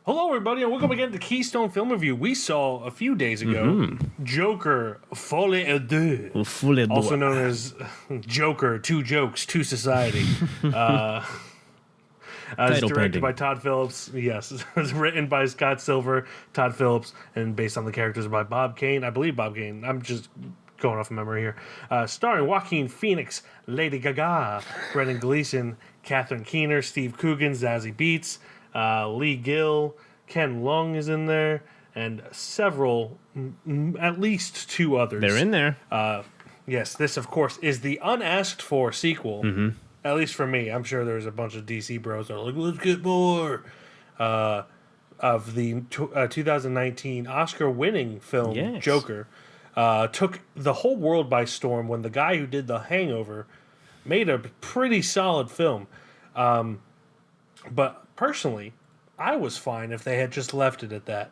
Hello, everybody, and welcome again to Keystone Film Review. We saw a few days ago Joker Folie à Deux, also known as Joker, Two Jokes, Two Society. As Title directed pending. by Todd Phillips. Yes, it was written by Scott Silver, Todd Phillips, and based on the characters by Bob Kane. I believe Bob Kane. I'm just going off of memory here. Starring Joaquin Phoenix, Lady Gaga, Brendan Gleeson, Catherine Keener, Steve Coogan, Zazie Beetz, Lee Gill, Ken Lung is in there, and several, at least two others. They're in there. Yes, this, of course, is the unasked for sequel. At least for me. I'm sure there's a bunch of DC bros that are like, let's get more. Of the 2019 Oscar-winning film, Yes. Joker, took the whole world by storm when the guy who did The Hangover made a pretty solid film. But personally, I was fine if they had just left it at that.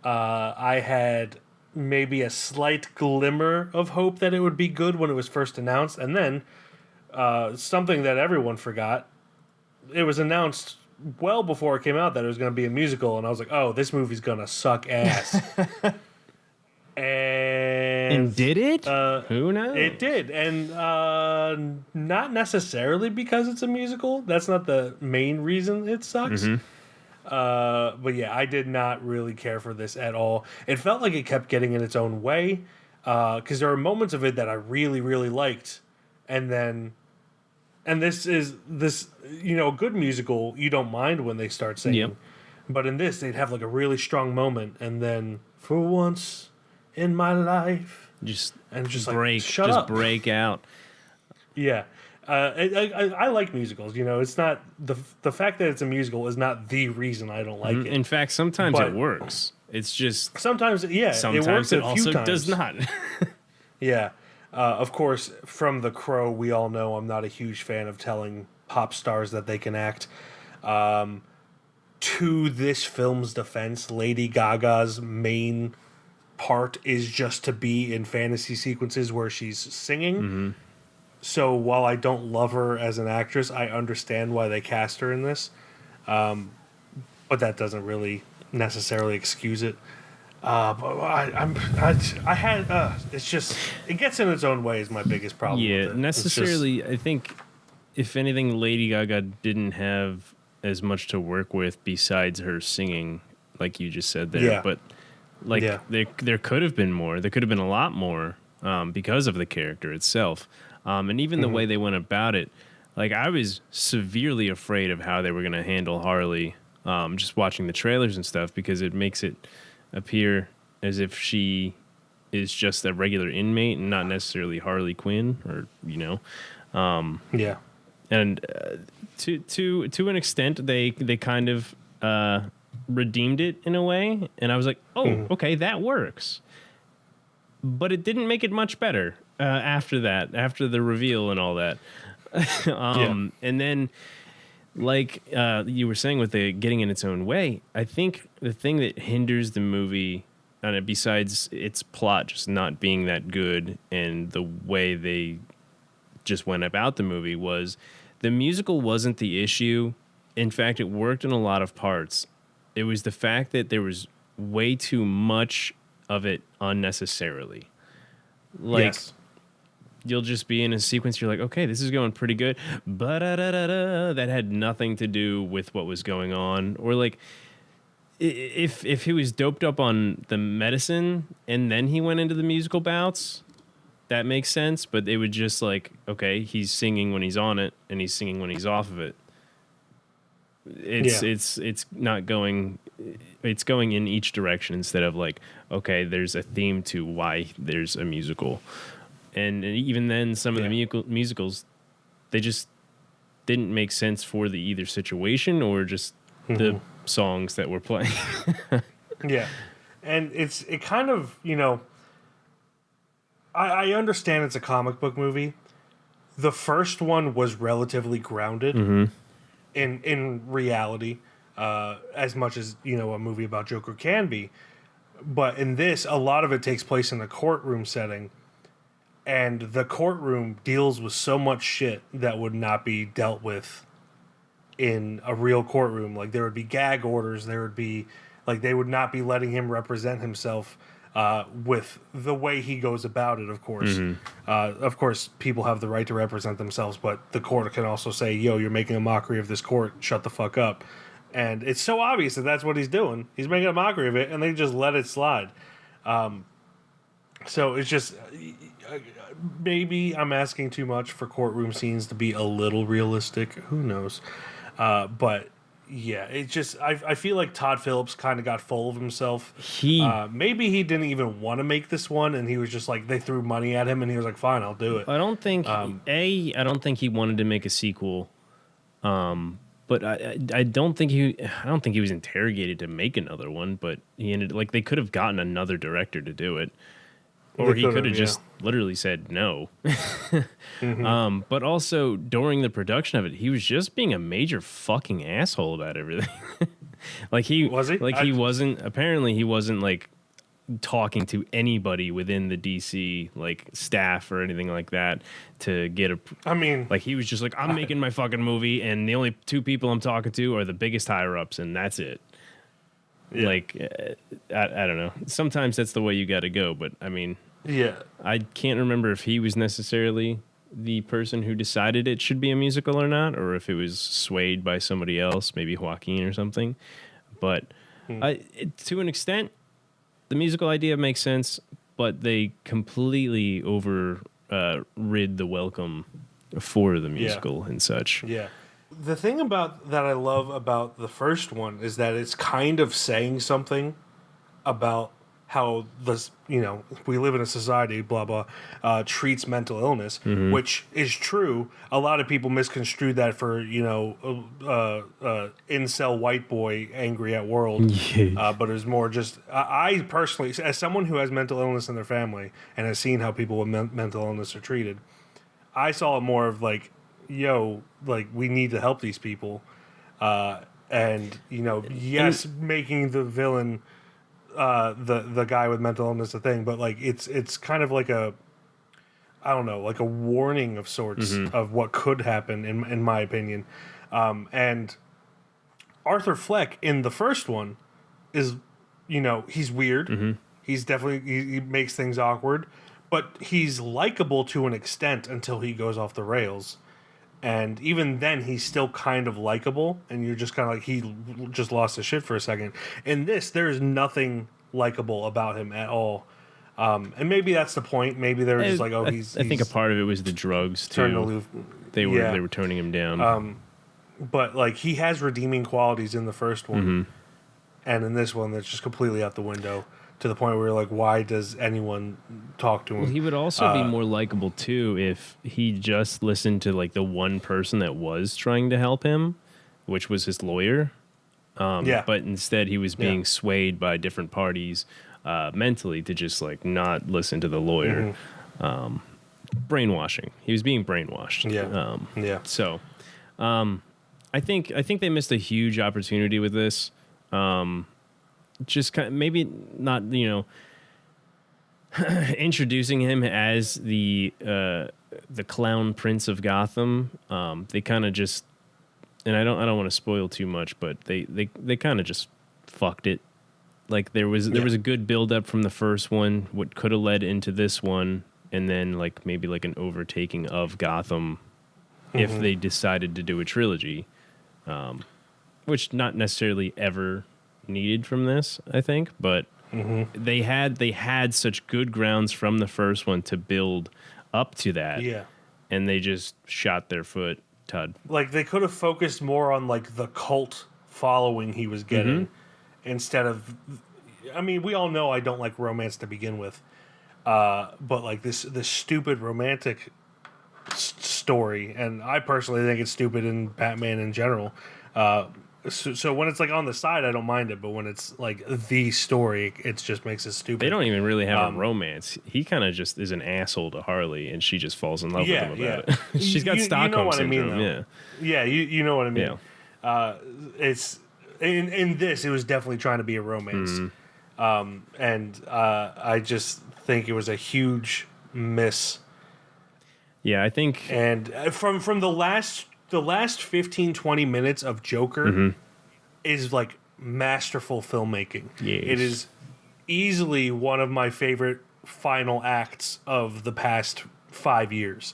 I had maybe a slight glimmer of hope that it would be good when it was first announced, and then something that everyone forgot. It was announced well before it came out that it was going to be a musical, and I was like, "Oh, this movie's gonna suck ass." And did it? Who knows? It did, and not necessarily because it's a musical. That's not the main reason it sucks. But yeah, I did not really care for this at all. It felt like it kept getting in its own way, because there are moments of it that I really, really liked, and this is a good musical. You don't mind when they start singing, Yep. but in this, they'd have like a really strong moment, and then for once in my life, just like, shut up. break out. Yeah. I like musicals. It's not the fact that it's a musical is not the reason I don't like it. In fact, sometimes But- it works. It's just Sometimes, yeah, sometimes it works it a few also times. does not. Yeah. Of course, from The Crow, we all know I'm not a huge fan of telling pop stars that they can act. To this film's defense, Lady Gaga's main part is just to be in fantasy sequences where she's singing. So while I don't love her as an actress, I understand why they cast her in this. But that doesn't really necessarily excuse it. It's just, it gets in its own way is my biggest problem. Yeah, with it. necessarily. I think if anything, Lady Gaga didn't have as much to work with besides her singing, like you just said there. Yeah. But Yeah. there could have been more. There could have been a lot more because of the character itself, and even the way they went about it. Like, I was severely afraid of how they were going to handle Harley. Just watching the trailers and stuff, because it makes it appear as if she is just a regular inmate and not necessarily Harley Quinn, or Yeah. and to an extent they kind of redeemed it in a way, and I was like, oh, okay, that works. But it didn't make it much better after that, after the reveal and all that. And then, like you were saying with the getting in its own way, I think the thing that hinders the movie, besides its plot just not being that good and the way they just went about the movie, was the musical wasn't the issue. In fact, it worked in a lot of parts. It was the fact that there was way too much of it unnecessarily. Like, Yes. you'll just be in a sequence, you're like, okay, this is going pretty good, but that had nothing to do with what was going on. Or like, if he was doped up on the medicine and then he went into the musical bouts, that makes sense. But it would just like, okay, he's singing when he's on it and he's singing when he's off of it. It's not going. It's going in each direction instead of like, okay, there's a theme to why there's a musical. And even then, some of the musicals, they just didn't make sense for the either situation or just the songs that were playing. Yeah. And it kind of, I understand it's a comic book movie. The first one was relatively grounded in reality, as much as, a movie about Joker can be. But in this, a lot of it takes place in a courtroom setting. And the courtroom deals with so much shit that would not be dealt with in a real courtroom. Like there would be gag orders. There would be like they would not be letting him represent himself with the way he goes about it. Of course, people have the right to represent themselves, but the court can also say, "Yo, you're making a mockery of this court. Shut the fuck up." And it's so obvious that that's what he's doing. He's making a mockery of it, and they just let it slide. So it's just maybe I'm asking too much for courtroom scenes to be a little realistic. Who knows? But yeah, it just I feel like Todd Phillips kind of got full of himself. Maybe he didn't even want to make this one, and he was just like they threw money at him, and he was like, "Fine, I'll do it." I don't think I don't think he wanted to make a sequel. But I don't think he was interrogated to make another one. But he ended like they could have gotten another director to do it. Or he could have just literally said no. But also, during the production of it, he was just being a major fucking asshole about everything. Was he? Like, he wasn't, like, talking to anybody within the DC, like, staff or anything like that to get a... Like, he was just like, I'm making my fucking movie, and the only two people I'm talking to are the biggest higher-ups, and that's it. Yeah. Like, I don't know. Sometimes that's the way you got to go, but I mean, I can't remember if he was necessarily the person who decided it should be a musical or not, or if it was swayed by somebody else, maybe Joaquin or something. But to an extent, the musical idea makes sense, but they completely rid the welcome for the musical and such. Yeah. The thing about that I love about the first one is that it's kind of saying something about how this, we live in a society, blah, blah, treats mental illness, which is true. A lot of people misconstrue that for, incel white boy angry at world. But it was more just, I personally, as someone who has mental illness in their family and has seen how people with mental illness are treated, I saw it more of like, yo, like we need to help these people, and making the villain, the guy with mental illness a thing, but like it's kind of like a warning of sorts of what could happen in my opinion, and Arthur Fleck in the first one is, he's weird, he's definitely he makes things awkward, but he's likable to an extent until he goes off the rails. And even then, he's still kind of likable, and you're just kind of like, he just lost his shit for a second. In this, there is nothing likable about him at all. And maybe that's the point. Maybe they were just like, oh, I think a part of it was the drugs, too. Aloof. They were turning him down. But, like, he has redeeming qualities in the first one. And in this one, that's just completely out the window. To the point where you're like, why does anyone talk to him? Well, he would also be more likable too if he just listened to like the one person that was trying to help him, which was his lawyer. But instead he was being swayed by different parties mentally to just like not listen to the lawyer. Brainwashing. He was being brainwashed. So I think they missed a huge opportunity with this. Just kind of, maybe not, introducing him as the clown prince of Gotham. They kind of just, and I don't want to spoil too much, but they kind of just fucked it. Like there was a good build up from the first one, what could have led into this one, and then like maybe like an overtaking of Gotham if they decided to do a trilogy, which not necessarily ever needed from this, I think, but they had such good grounds from the first one to build up to that, and they just shot their foot. Todd, like they could have focused more on like the cult following he was getting instead of, I mean, we all know I don't like romance to begin with, but like this stupid romantic story, and I personally think it's stupid in Batman in general. So when it's like on the side, I don't mind it, but when it's like the story, it just makes it stupid. They don't even really have a romance. He kind of just is an asshole to Harley, and she just falls in love with him about it. She's got Stockholm syndrome. You know what I mean. It's in this, it was definitely trying to be a romance, and I just think it was a huge miss. Yeah, I think, and from the last the last 15, 20 minutes of Joker is like masterful filmmaking. Yes. It is easily one of my favorite final acts of the past 5 years.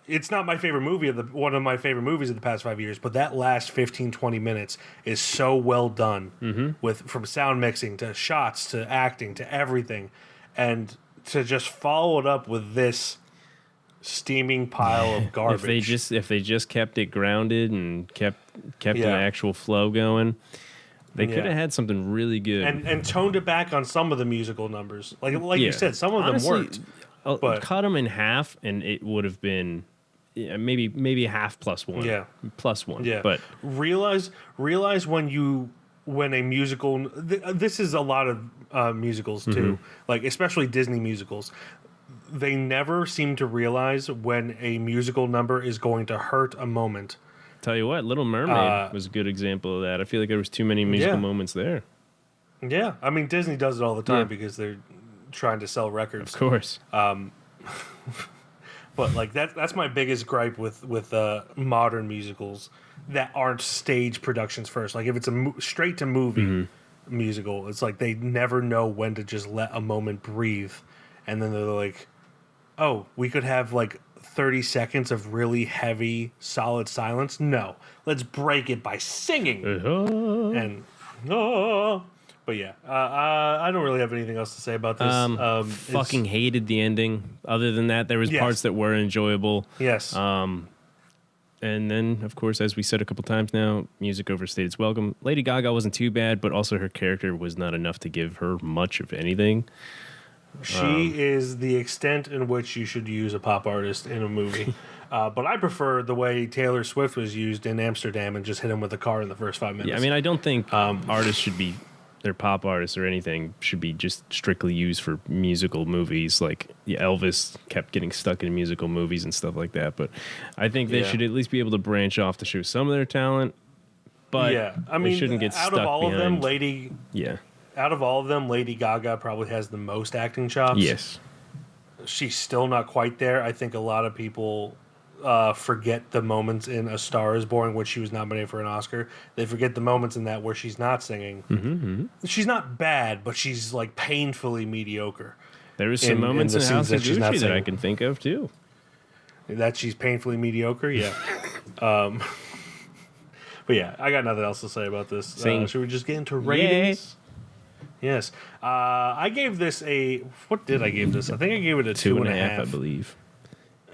It's not my favorite movie one of my favorite movies of the past 5 years, but that last 15, 20 minutes is so well done with from sound mixing to shots to acting to everything. And to just follow it up with this steaming pile of garbage. If they just kept it grounded and kept an Yeah. actual flow going, they could have had something really good. and toned it back on some of the musical numbers. Like Yeah. you said, some of Honestly, them worked. but- cut them in half, and it would have been maybe half plus one. Yeah. Plus one. Yeah, But realize when a musical. This is a lot of musicals too, like especially Disney musicals. They never seem to realize when a musical number is going to hurt a moment. tell you what, Little Mermaid was a good example of that. I feel like there was too many musical moments there. Yeah, I mean Disney does it all the time because they're trying to sell records. Of course. But like that's my biggest gripe with modern musicals that aren't stage productions first. Like if it's a straight to movie musical, it's like they never know when to just let a moment breathe, and then they're like, "Oh, we could have like 30 seconds of really heavy, solid silence." No, let's break it by singing and. But yeah, I don't really have anything else to say about this. Fucking hated the ending. Other than that, there was Yes. parts that were enjoyable. Yes. And then, of course, as we said a couple times now, music overstayed its welcome. Lady Gaga wasn't too bad, but also her character was not enough to give her much of anything. She is the extent in which you should use a pop artist in a movie. But I prefer the way Taylor Swift was used in Amsterdam and just hit him with a car in the first 5 minutes. Yeah, I mean, I don't think artists should be, their pop artists or anything, should be just strictly used for musical movies. Like Elvis kept getting stuck in musical movies and stuff like that. But I think they should at least be able to branch off to show some of their talent. But yeah, I mean, they shouldn't get out stuck of all behind. of them, Lady Gaga probably has the most acting chops. Yes. She's still not quite there. I think a lot of people forget the moments in A Star Is Born, which she was nominated for an Oscar. They forget the moments in that where she's not singing. She's not bad, but she's like painfully mediocre. There is some moments the in scenes House of that she's not Gucci that I singing. can think of, too. That she's painfully mediocre, yeah. But yeah, I got nothing else to say about this. Should we just get into ratings? Yes. I gave this what did I give this? I think I gave it a 2.5. I believe.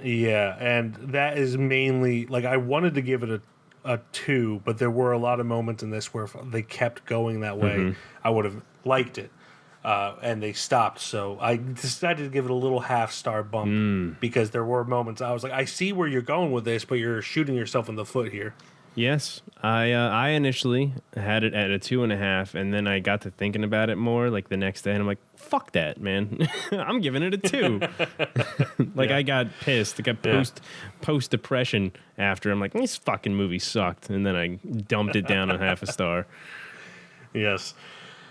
Yeah, and that is mainly like I wanted to give it a 2, but there were a lot of moments in this where if they kept going that way, I would have liked it. And they stopped, so I decided to give it a little half-star bump because there were moments I was like, I see where you're going with this, but you're shooting yourself in the foot here. Yes, I initially had it at a 2.5, and then I got to thinking about it more like the next day, and I'm like, fuck that, man. I'm giving it a 2. I got pissed. I got post depression after. I'm like, this fucking movie sucked, and then I dumped it down on half a star. Yes.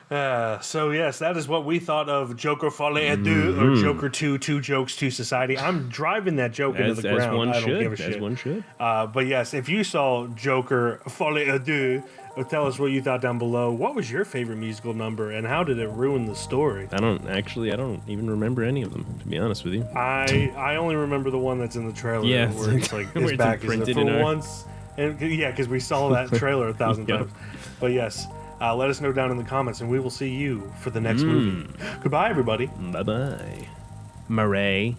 So yes, that is what we thought of Joker Folie à Deux or Joker 2, Two Jokes, Two Society. I'm driving that joke into the ground. As one I don't should. give a shit. As one should. But yes, if you saw Joker Folie à Deux, tell us what you thought down below. What was your favorite musical number, and how did it ruin the story? I don't even remember any of them, to be honest with you. I only remember the one that's in the trailer. Yeah, where it's like where his it's back is imprinted for in our- once. And yeah, because we saw that trailer 1,000 Yep. times. But yes. Let us know down in the comments, and we will see you for the next movie. Goodbye, everybody. Bye-bye. Murray.